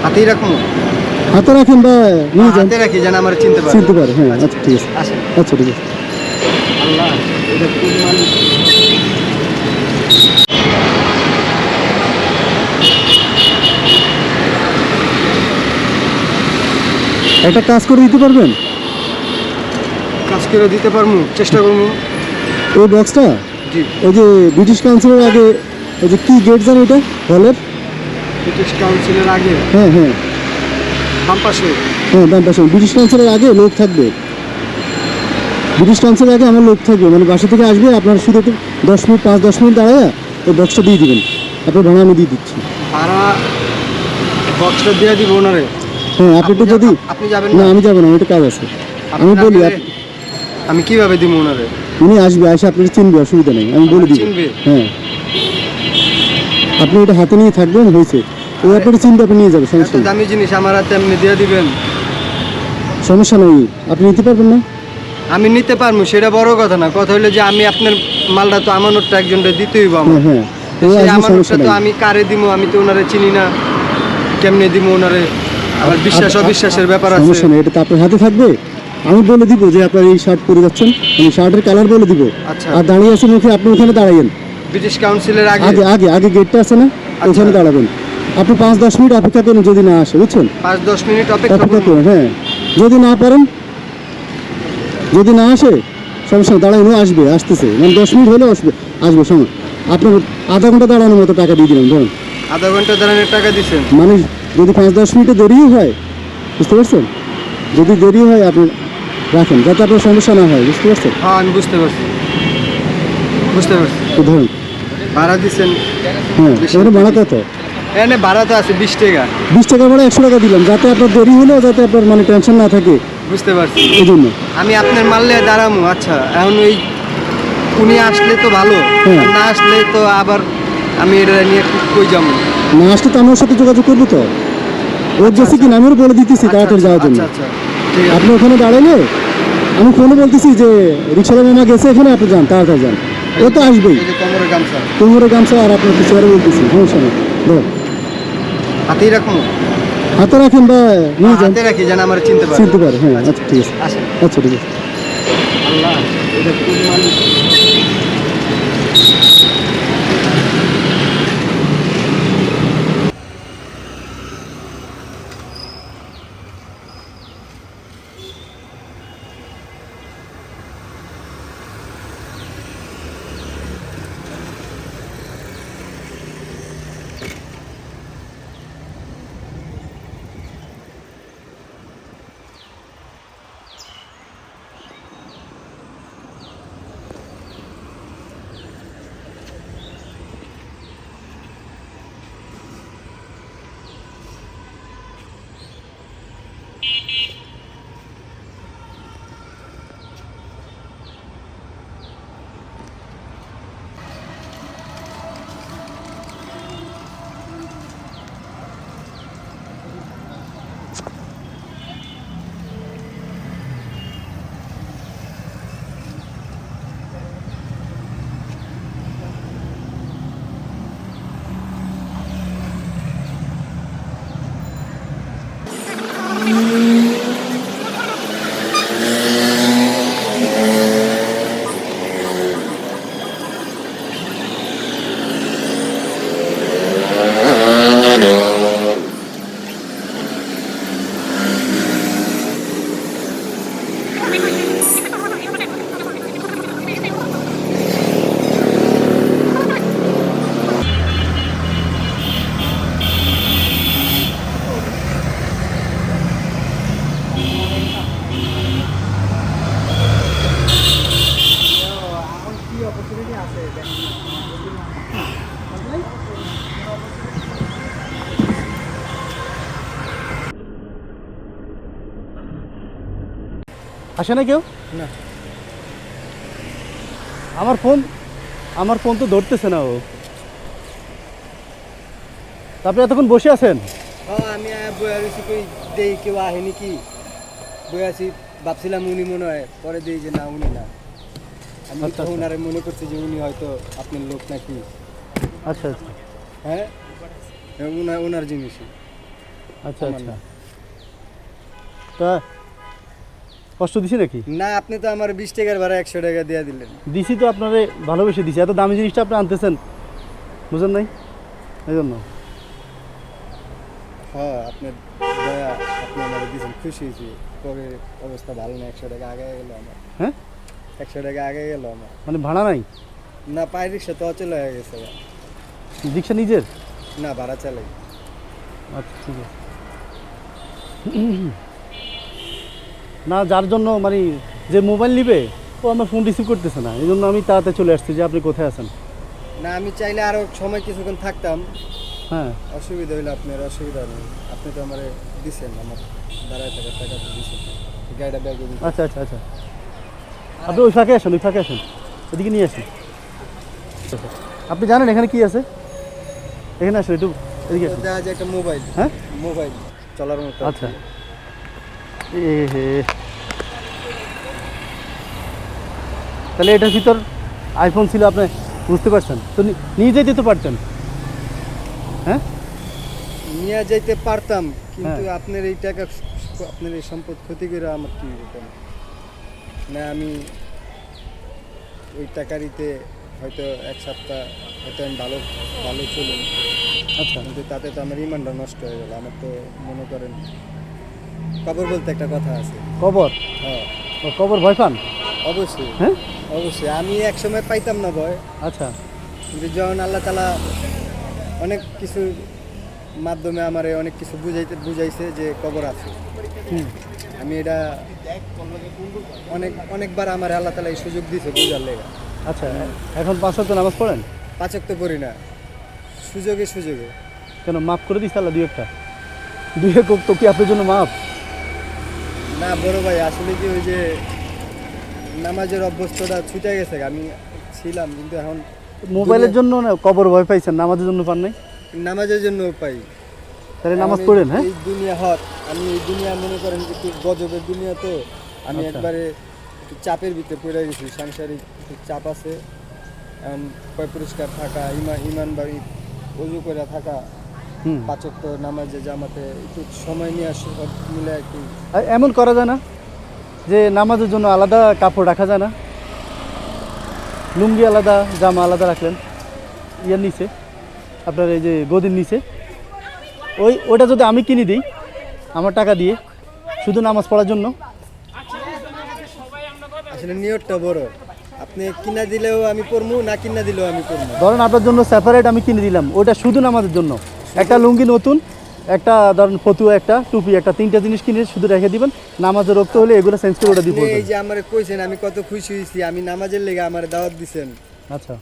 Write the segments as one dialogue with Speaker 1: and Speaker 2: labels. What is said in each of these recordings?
Speaker 1: হাতেই রাখুন।
Speaker 2: হাতে রাখেন বা নিয়ে যান।
Speaker 1: হাতে রাখি যেন আমার চিনতে পারে।
Speaker 2: চিনতে পারে, হ্যাঁ। আচ্ছা ঠিক আছে,
Speaker 1: আসেন।
Speaker 2: আচ্ছা ঠিক আছে।
Speaker 1: আল্লাহ, এটা কোন মালিক?
Speaker 2: একটা কাজ করে দিতে পারবেন?
Speaker 1: কাজ করে দিতে পারবো, চেষ্টা করবো।
Speaker 2: ওই বক্সটা
Speaker 1: জি।
Speaker 2: ওই যে ব্রিটিশ কাউন্সিলের আগে ওই যে কি গেট জানো এটা হলের?
Speaker 1: ব্রিটিশ কাউন্সিলের আগে
Speaker 2: হ্যাঁ হ্যাঁ
Speaker 1: বাম পাশে।
Speaker 2: হ্যাঁ, ডান পাশে ব্রিটিশ কাউন্সিলের আগে লোক থাকবে। ব্রিটিশ কাউন্সিলের আগে আমার লোক থাকবে, মানে বাসা থেকে আসবে, আপনার শুধু একটু 10 মিনিট 5-10 মিনিট দাঁড়ায় ওই বক্সটা দিয়ে দিবেন। আপনার ভাড়া আমি দিয়ে দিচ্ছি।
Speaker 1: ভাড়া বক্সটা দিয়ে দিব ওনারে।
Speaker 2: হ্যাঁ, আপনি একটু যদি
Speaker 1: আপনি যাবেন
Speaker 2: না,
Speaker 1: না?
Speaker 2: আমি যাবো না, আমার একটু কাজ আছে। আমি
Speaker 1: আপনি
Speaker 2: বলি
Speaker 1: না গেলে আমি কিভাবে দিব ওনারে?
Speaker 2: উনি আসবে, এসে আপনার চিনবে, অসুবিধা নেই, আমি বলে দিব।
Speaker 1: চিনবে?
Speaker 2: হ্যাঁ, আপনি এটা হাতে নিয়ে থাকবেন, হয়েছে। ওই আপনার চিনবে, আপনি নিয়ে যাবেন,
Speaker 1: এত
Speaker 2: সমস্যা নেই।
Speaker 1: দামি জিনিস আমার হাতে এমনি দিয়ে দিবেন?
Speaker 2: সমস্যা নেই, আপনি নিতে পারবেন না?
Speaker 1: আমি নিতে পারবো, সেটা বড় কথা না। কথা হলো যে আমি আপনার মালটা তো আমানতটা একজনটা দিতেই হইব আমার।
Speaker 2: হ্যাঁ হ্যাঁ,
Speaker 1: তো
Speaker 2: ও
Speaker 1: সেই
Speaker 2: আসবে,
Speaker 1: আমানতটা
Speaker 2: সমস্যা
Speaker 1: তো
Speaker 2: নেই।
Speaker 1: আমি কারে দিব? আমি তো ওনারে চিনি না, কেমনে দিব ওনারে? আবার বিশ্বাস অবিশ্বাসের ব্যাপার আছে।
Speaker 2: সমস্যা নেই, এটা তো আপনার হাতে থাকবে। আমি বলে দিব যে আপনার এই শার্ট পরে যাচ্ছেন, আমি শার্টের কালার বলে দিব।
Speaker 1: আচ্ছা।
Speaker 2: আর দাঁড়িয়ে আছে মুখে, আপনি ওখানে দাঁড়াইয়েন।
Speaker 1: ব্রিটিশ কাউন্সিলের আগে
Speaker 2: আগে আগে আগে গেটটা আছে না, ওখানে দাঁড়াবেন। আপনি 5-10 মিনিট অপেক্ষা করুন, যদি না আসে, বুঝছেন?
Speaker 1: 5-10 মিনিট অপেক্ষা
Speaker 2: অপেক্ষা
Speaker 1: করুন।
Speaker 2: করুন, হ্যাঁ। যদি না পারেন, যদি না আসে, সমস্যা নেই, দাঁড়ানো আসবে, আসতেছে, মানে 10 মিনিট হলেও আসবে, আসবে সময়। আপনার আধা ঘন্টা দাঁড়ানোর মতো টাকা দিয়ে দিলাম, ধরুন।
Speaker 1: আধা ঘন্টা দাঁড়ানোর টাকা দিচ্ছেন?
Speaker 2: মানে যদি 5-10 মিনিটে দেরিও হয়, বুঝতে পারছেন? যদি দেরি হয় আপনি রাখেন, যাতে আপনার সমস্যা না হয়, বুঝতে পারছেন?
Speaker 1: হ্যাঁ, আমি বুঝতে পারছি, বুঝতে পারছি।
Speaker 2: তো ধরুন,
Speaker 1: ভাড়া দিচ্ছেন?
Speaker 2: হ্যাঁ, এখানে ভাড়া কত?
Speaker 1: এখানে ভাড়া তো আছে 20 টাকা।
Speaker 2: 20 টাকা ভাড়া 100 টাকা দিলাম, যাতে আপনার দেরি হলেও যাতে আপনার মানে টেনশন না থাকে,
Speaker 1: বুঝতে পারছি।
Speaker 2: এই জন্য।
Speaker 1: আমি আপনার মারলে দাঁড়ামু। আচ্ছা, এখন ওই উনি আসলে তো ভালো,
Speaker 2: হ্যাঁ।
Speaker 1: আর না আসলে তো আবার আমি এটা নিয়ে কই যাবো?
Speaker 2: না আসলে তো আমার সাথে যোগাযোগ করবো তো, ওর যাচ্ছে কিনা আমি ওর বলে দিতেছি তাড়াতাড়ি যাওয়ার জন্য।
Speaker 1: আচ্ছা আচ্ছা, ঠিক আছে।
Speaker 2: আপনি ওখানে দাঁড়াইলে আমি ফোনে বলতেছি যে রিক্সাওয়ালা মামা গেছে এখানে, আপনি যান, তাড়াতাড়ি যান, ও তো আসবেই।
Speaker 1: এই যে কোমরের গামছা
Speaker 2: কোমরে গামছা, আর আপনার কিছু আরও বলতেছি, সমস্যা নেই, ধর।
Speaker 1: হাতেই রাখুন।
Speaker 2: হাতে রাখেন বা নিয়ে যান।
Speaker 1: হাতে রাখি যেন আমার চিনতে পারে।
Speaker 2: চিনতে পারে, হ্যাঁ। আচ্ছা ঠিক আছে,
Speaker 1: আসেন।
Speaker 2: আচ্ছা ঠিক আছে।
Speaker 1: আল্লাহ, এটা কোন মালিক?
Speaker 2: আসে না কেউ?
Speaker 1: না।
Speaker 2: আমার ফোন তো ধরতেছে না ও। তারপরে এতক্ষণ বসে আছেন?
Speaker 1: আমি বইয়া রয়েছি, কই দেই কেউ আহেনি কি, বইয়া আছি, ভাবছিলাম উনি মনে হয়, পরে দিই যে না উনি না। আমি
Speaker 2: আচ্ছা,
Speaker 1: তো
Speaker 2: আচ্ছা।
Speaker 1: ওনারে মনে করছি যে উনি হয়তো আপনার লোক নাকি।
Speaker 2: আচ্ছা আচ্ছা।
Speaker 1: হ্যাঁ, ওনার জিনিসই।
Speaker 2: আচ্ছা
Speaker 1: আমার
Speaker 2: আচ্ছা
Speaker 1: না।
Speaker 2: তা কষ্ট দিছি নাকি?
Speaker 1: না, আপনি তো আমার 20 টাকার ভাড়া 100 টাকা দিয়ে দিলেন।
Speaker 2: দিছি তো আপনারে ভালোবেসে দিছি, এত দামি জিনিসটা আপনি আনতেছেন, বুঝেন নাই এই জন্য।
Speaker 1: হ্যাঁ, আপনি দয়া, আপনি আমার দিয়েছেন, খুশি হয়েছি। পরে অবস্থা ভালো না, 100 টাকা আগে গেল আমার।
Speaker 2: হ্যাঁ
Speaker 1: 100 টাকা আগে গেল আমার।
Speaker 2: মানে ভাড়া নাই?
Speaker 1: না, পায়ের রিক্সা তো অচল হয়ে গেছে।
Speaker 2: রিক্সা নিজের?
Speaker 1: না, ভাড়া চালাই।
Speaker 2: আচ্ছা ঠিক আছে। না, যার জন্য মানে যে মোবাইল নিবে ও আমার ফোন রিসিভ করতেছে না, এই জন্য আমি তাড়াতাড়ি চলে আসছি যে আপনি কোথায় আছেন।
Speaker 1: না, আমি চাইলে আরো সময় কিছুক্ষণ থাকতাম।
Speaker 2: হ্যাঁ
Speaker 1: অসুবিধা হইলে আপনার অসুবিধা নেই। আপনি তো আমার দিচ্ছেন, আমার দাঁড়ায় থাকার টাকা তো দিচ্ছেন। গাড়িটা ব্যাগে দিন।
Speaker 2: আচ্ছা আচ্ছা আচ্ছা, আপনি ওই ফাঁকে আসেন, ওই ফাঁকে আসেন, ওদিকে নিয়ে আসেন। আপনি জানেন এখানে কি আছে? এখানে আসেন একটু, এদিকে আসেন।
Speaker 1: দেখা যায় একটা মোবাইল।
Speaker 2: হ্যাঁ
Speaker 1: মোবাইল চলার মতো।
Speaker 2: আচ্ছা। এ হে, তাহলে এটার ভিতর আইফোন ছিল, আপনি বুঝতে পারছেন তো, নিয়ে যেতে তো পারতেন। হ্যাঁ
Speaker 1: নিয়ে যাইতে পারতাম, কিন্তু
Speaker 2: হ্যাঁ।
Speaker 1: আপনার এই টাকা, আপনার এই সম্পদ ক্ষতি করে আমার কি হতো না। আমি ওই টাকারিতে হয়তো এক সপ্তাহ হয়তো আমি ভালো ভালো চলুন,
Speaker 2: আচ্ছা।
Speaker 1: কিন্তু তাতে তো আমার ইমানটা নষ্ট হয়ে গেল। আমার তো মনে করেন কবর বলতে একটা কথা আছে।
Speaker 2: কবর?
Speaker 1: হ্যাঁ,
Speaker 2: ও, কবর ভয় পান?
Speaker 1: অবশ্যই।
Speaker 2: হ্যাঁ
Speaker 1: অবশ্যই, আমি এক সময় পাইতাম না ভয়,
Speaker 2: আচ্ছা।
Speaker 1: কিন্তু যখন আল্লাহ তাআলা অনেক কিছুর মাধ্যমে আমারে অনেক কিছু বুঝাইছে যে কবর আছে।
Speaker 2: হুম।
Speaker 1: আমি এটা অনেকবার আমার আল্লাহ তাআলা এই সুযোগ দিয়েছে বুঝার লেগে।
Speaker 2: আচ্ছা, এখন 5 ওয়াক্ত নামাজ পড়েন?
Speaker 1: পাচক তো করি না, সুযোগে সুযোগে।
Speaker 2: কেন, মাফ করে দিস আল্লাহ দুই একটা? দুই এক তো কি আপনার জন্য মাফ?
Speaker 1: না বড় ভাই, আসলে কি ওই যে নামাজের অভ্যস্তটা ছুটে গেছে। আমি ছিলাম, কিন্তু এখন
Speaker 2: মোবাইলের জন্য না কবর ভয় পাইছেন, নামাজের জন্য পান নাই?
Speaker 1: নামাজের জন্য পাই।
Speaker 2: তাহলে নামাজ
Speaker 1: আমি
Speaker 2: পড়েন। হ্যাঁ
Speaker 1: এই দুনিয়া হট, আমি এই দুনিয়া মনে করেন একটু গজবের দুনিয়া, তো আমি
Speaker 2: আচ্ছা।
Speaker 1: একবারে একটু চাপের ভিতরে পড়ে গেছি। সাংসারিক একটু চাপ আছে, এখন পরিষ্কার থাকা, ইমান বাড়ি অজু করে থাকা,
Speaker 2: হুম।
Speaker 1: পাচক তো নামাজে জামাতে একটু সময় নিয়ে আসে, সব মিলে একটু।
Speaker 2: আর এমন করা যায় না যে নামাজের জন্য আলাদা কাপড় রাখা যায় না? লুঙ্গি আলাদা, জামা আলাদা রাখলেন ইয়ার নিচে, আপনার এই যে গদির নিচে, ওইটা যদি আমি কিনে দিই আমার টাকা দিয়ে, শুধু নামাজ পড়ার জন্য।
Speaker 1: আসলে নিয়তটা বড়। আপনি কিনা দিলেও আমি পড়বো, না কিনা দিলেও আমি পড়বো।
Speaker 2: ধরেন আপনার জন্য সেপারেট আমি কিনে দিলাম, ওটা শুধু নামাজের জন্য। একটা লুঙ্গি নতুন, একটা ধরেন ফতুয়া, একটা টুপি, একটা 3টা জিনিস কিনে শুধু রেখে দিবেন, নামাজে রক্ত হলে এগুলো চেঞ্জ করে ওটা দিয়ে
Speaker 1: আপনি
Speaker 2: পড়বেন।
Speaker 1: এই যে আমার কইছেন, আমি কত খুশি হয়েছি। আমি নামাজের লেগে আমার দাওয়াত দিছেন।
Speaker 2: আচ্ছা।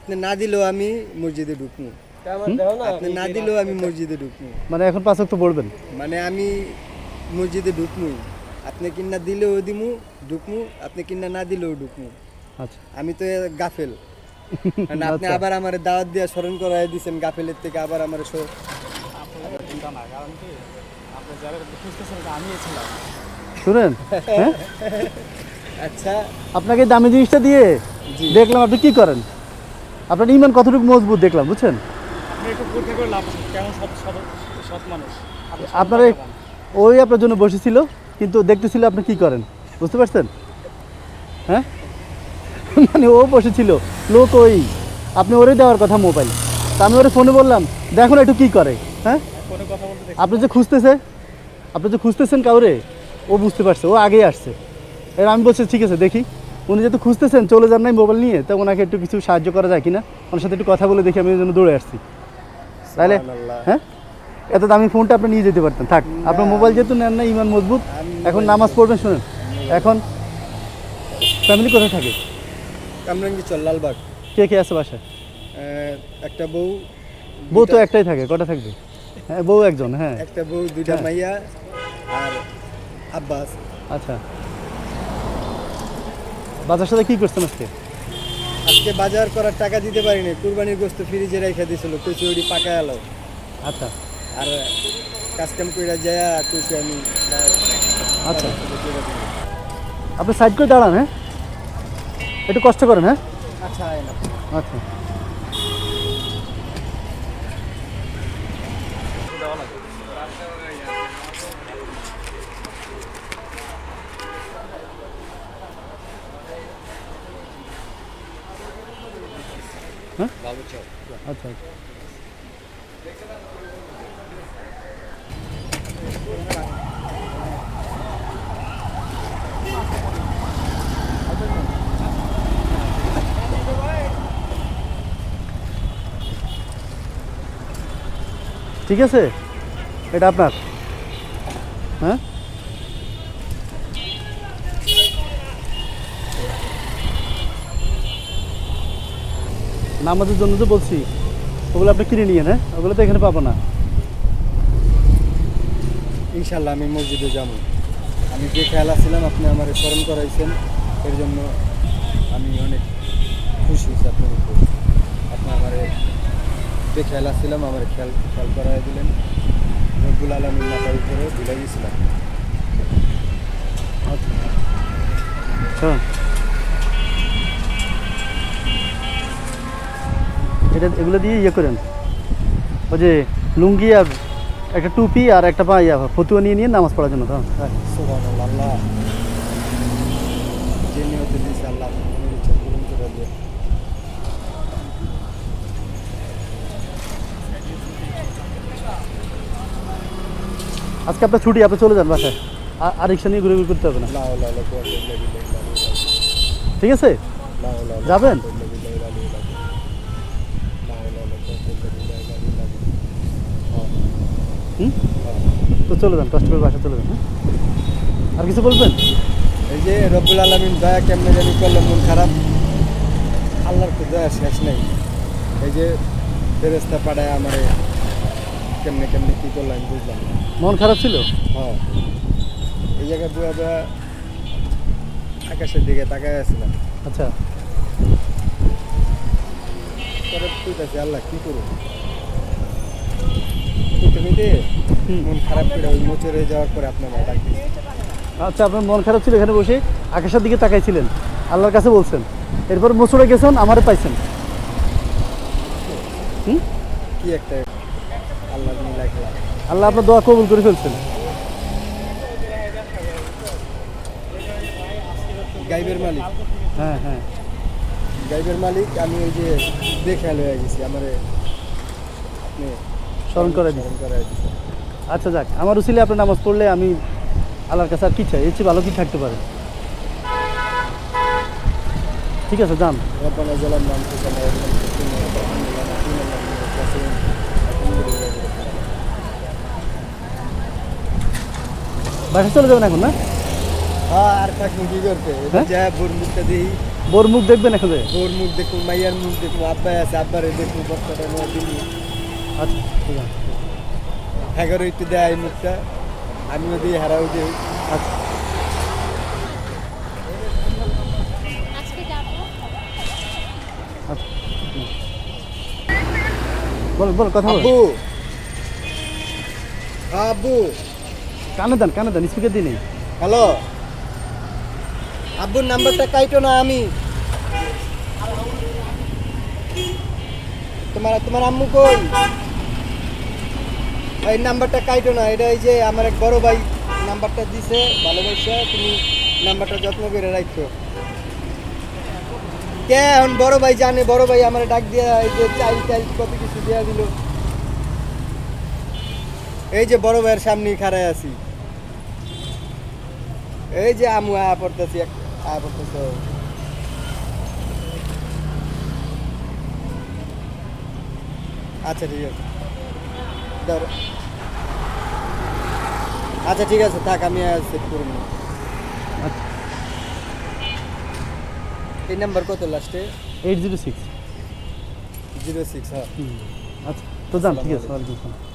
Speaker 1: আপনি না দিলেও আমি মসজিদে ঢুকবো, আপনি না দিলেও আমি মসজিদে ঢুকবো।
Speaker 2: মানে এখন 5 ওয়াক্ত পড়বেন?
Speaker 1: মানে আমি মসজিদে ঢুকমুই। আপনি কিনা দিলেও দিমু, ঢুকমু। আপনি কিনা না দিলেও ঢুকমু।
Speaker 2: আচ্ছা।
Speaker 1: আমি তো গাফেল। মানে আপনি
Speaker 2: আচ্ছা।
Speaker 1: আবার আমার দাওয়াত দিয়ে স্মরণ করাই দিয়েছেন, গাফেলের থেকে আবার আমার
Speaker 2: শুনেন, হ্যাঁ
Speaker 1: আচ্ছা।
Speaker 2: আপনাকে দামি জিনিসটা দিয়ে
Speaker 1: জি।
Speaker 2: দেখলাম আপনি কি করেন, আপনার ইমান কতটুকু মজবুত দেখলাম, বুঝছেন?
Speaker 3: আপনি একটু পরীক্ষা করে লাভ কেমন সৎ মানুষ।
Speaker 2: আপনার ওই আপনার জন্য বসেছিল, কিন্তু দেখতেছিল আপনি কি করেন, বুঝতে পারছেন? হ্যাঁ মানে ও বসেছিল, লোক ওই, আপনি ওরে দেওয়ার কথা মোবাইল, তা আমি ওরে ফোনে বললাম দেখো না একটু কী করে। হ্যাঁ
Speaker 3: ফোনে কথা বলতে দেখি।
Speaker 2: আপনি যে খুঁজতেছেন কাউরে, ও বুঝতে পারছে, ও আগেই আসছে। এবার আমি বলছি ঠিক আছে দেখি, উনি যেহেতু খুঁজতেছেন, চলে যান নাই মোবাইল নিয়ে, তা ওনাকে একটু কিছু সাহায্য করা যায় কিনা, ওনার সাথে একটু কথা বলে দেখি, আমি ওই জন্য দৌড়ে আসছি। তাহলে
Speaker 1: সুবহানাল্লাহ।
Speaker 2: হ্যাঁ, এত দামি ফোনটা আপনি নিয়ে যেতে পারতেন। থাক, আপনার মোবাইল যেহেতু নেন না, ইমান মজবুত, এখন নামাজ পড়বেন। শুনেন, এখন ফ্যামিলি কোথায় থাকে?
Speaker 1: কামরাঙ্গীরচর, লালবাগ।
Speaker 2: কে কে আছে বাসায়?
Speaker 1: একটা বউ।
Speaker 2: বউ তো একটাই থাকে, কটা থাকবে? হ্যাঁ বউ একজন। হ্যাঁ
Speaker 1: একটা বউ, 2টা
Speaker 2: হ্যাঁ।
Speaker 1: মাইয়া আর আব্বা আছে।
Speaker 2: আচ্ছা, বাজার সাথে কি করছেন আজকে?
Speaker 1: আজকে বাজার করার টাকা দিতে পারিনি, কুরবানির গোস্ত ফ্রিজে রেখে দিয়েছিল, কইছে ওইটি পাকায় এলো।
Speaker 2: আচ্ছা
Speaker 1: আর কাজকাম কইরা যায় কইছে আমি।
Speaker 2: আচ্ছা, আপনি সাইড করে দাঁড়ান। হ্যাঁ একটু কষ্ট করেন। হ্যাঁ
Speaker 1: আচ্ছা, আয় না।
Speaker 2: আচ্ছা।
Speaker 3: দেওয়া লাগে।
Speaker 2: হ্যাঁ
Speaker 1: বাবু চল।
Speaker 2: আচ্ছা আচ্ছা ঠিক আছে এটা আপনার হ্যাঁ নামাজের জন্য যে বলছি ওগুলো আপনি কিনে নিয়ে হ্যাঁ ওগুলো তো এখানে পাবো না
Speaker 1: ইনশাল্লাহ আমি মসজিদে যাব। আমি যে খেয়াল আসছিলাম আপনি আমার স্মরণ করাইছেন, এর জন্য আমি অনেক খুশি হয়েছি আপনার উপর। আপনি আমার যে খেয়াল আসছিলাম আমার খেয়াল খেয়াল করাই দিলেন। রব্বুল আলমীর মাথার উপরে ভুলে গেছিলাম।
Speaker 2: আচ্ছা এটা এগুলো দিয়ে ইয়ে করেন ওই যে লুঙ্গি আর একটা টুপি আর একটা পা ইয়া ফতুয়া নিয়ে নিয়ে নামাজ পড়ার জন্য তো হ্যাঁ
Speaker 1: সুবহানাল্লাহ, আল্লাহ যে নিয়তে দিয়েছে আল্লাহ মনের ইচ্ছা পূরণ করে দিয়ে।
Speaker 2: আজকে আপনার ছুটি আপনি চলে যান বাসায় আর রিক্সা নিয়ে ঘুরে ঘুরে করতে হবে না
Speaker 1: লা হাওলা ওয়ালা কুওয়াতা ইল্লা বিল্লাহ।
Speaker 2: ঠিক আছে
Speaker 1: লা হাওলা ওয়ালা
Speaker 2: যাবেন?
Speaker 1: কুওয়াতা ইল্লা বিল্লাহ। লা হাওলা ওয়ালা কুওয়াতা ইল্লা বিল্লাহ।
Speaker 2: হুম তো চলে যান কষ্ট করে বাসায় চলে যান হ্যাঁ আর কিছু বলবেন
Speaker 1: এই যে রব্বুল আলমিন দয়া কেমনে জানি করলো, মন খারাপ। আল্লাহর তো দয়া শেষ নেই। এই যে ফেরেস্তা পাড়ায় আমার কেমনে কেমনে কী করলো আমি বুঝলাম না।
Speaker 2: মন খারাপ ছিল
Speaker 1: হ্যাঁ, এই জায়গায় বুয়া বুয়া আকাশের দিকে তাকায় আসছিলাম।
Speaker 2: আচ্ছা
Speaker 1: পরে কইতাছি আল্লাহ কী করবো, কইতে কইতে মন খারাপ করে ওই মোচরে যাওয়ার পরে আপনার মা ডাক দিয়েছে।
Speaker 2: আচ্ছা আপনার মন খারাপ ছিল এখানে বসে আকাশের দিকে তাকাইছিলেন আল্লাহর কাছে বলছেন এরপর মুসুরে গেছেন আমারে পাইছেন হুম
Speaker 1: কি একটা আল্লাহ মিলা খেলা।
Speaker 2: আল্লাহ আপনার দোয়া কবুল করে ফেলছেন
Speaker 1: গাইবের মালিক,
Speaker 2: হ্যাঁ হ্যাঁ
Speaker 1: গাইবের মালিক আমি ওই যে দেখে হয়ে গেছি আমারে আপনি
Speaker 2: স্মরণ করে দিন
Speaker 1: স্মরণ করাই দিয়েছেন।
Speaker 2: আচ্ছা যাক আমার উসিলে আপনি নামাজ পড়লে আমি আল্লাহর কাছে আর কি চাই এর চেয়ে ভালো কি থাকতে পারে ঠিক আছে যান
Speaker 1: ربنا ظلمنا انفسنا وان لم تغفر لنا وترحمنا لنكونن من الخاسرين الحمد لله رب العالمين।
Speaker 2: বাসা চলে যাবেন এখন না
Speaker 1: হ্যাঁ আর থাকবো কি করতে,
Speaker 2: হ্যাঁ?
Speaker 1: যা বোর মুখটা দিই,
Speaker 2: বোর মুখ দেখবেন এখন যে?
Speaker 1: বোর মুখ দেখবো, মাইয়ার মুখ দেখবো, আব্বাই আছে আব্বারে দেখবো, বক্তাটা নেওয়া দিলি
Speaker 2: আচ্ছা ঠিক আছে
Speaker 1: হ্যাঁ একটু দেয় এই মুখটা, আমিও দিই হারাও দিই।
Speaker 2: আচ্ছা
Speaker 4: আজকে যাবো
Speaker 2: আচ্ছা বল বল কথা বল
Speaker 1: আব্বু আব্বু
Speaker 2: কানে দেন স্পিকার দিয়ে নেই
Speaker 1: হ্যালো, আব্বুর নাম্বারটা কাইটো না, আমি তোমার আম্মু কই, এই নাম্বারটা কাইটো না, এটা এই যে আমার এক বড় ভাই নাম্বারটা দিছে, ভালোবাসা তুমি নাম্বারটা যত্ন করে রাখো। কে এখন বড় ভাই জানে, বড় ভাই আমার ডাক দিয়া এই যে চাইল কত কিছু দেওয়া দিল, এই যে বড় ভাইয়ের সামনেই খাড়ায় আছি, এই যে আমু আয়া পড়তেছি আয়া পড়তেছ। আচ্ছা ঠিক আছে ধরো, আচ্ছা ঠিক আছে থাক, আমি সেট করে নিই।
Speaker 2: আচ্ছা
Speaker 1: এই নাম্বার কত লাস্টে?
Speaker 2: 806
Speaker 1: 06। হ্যাঁ
Speaker 2: আচ্ছা তো যান ঠিক আছে ওয়ালাইকুম আসসালাম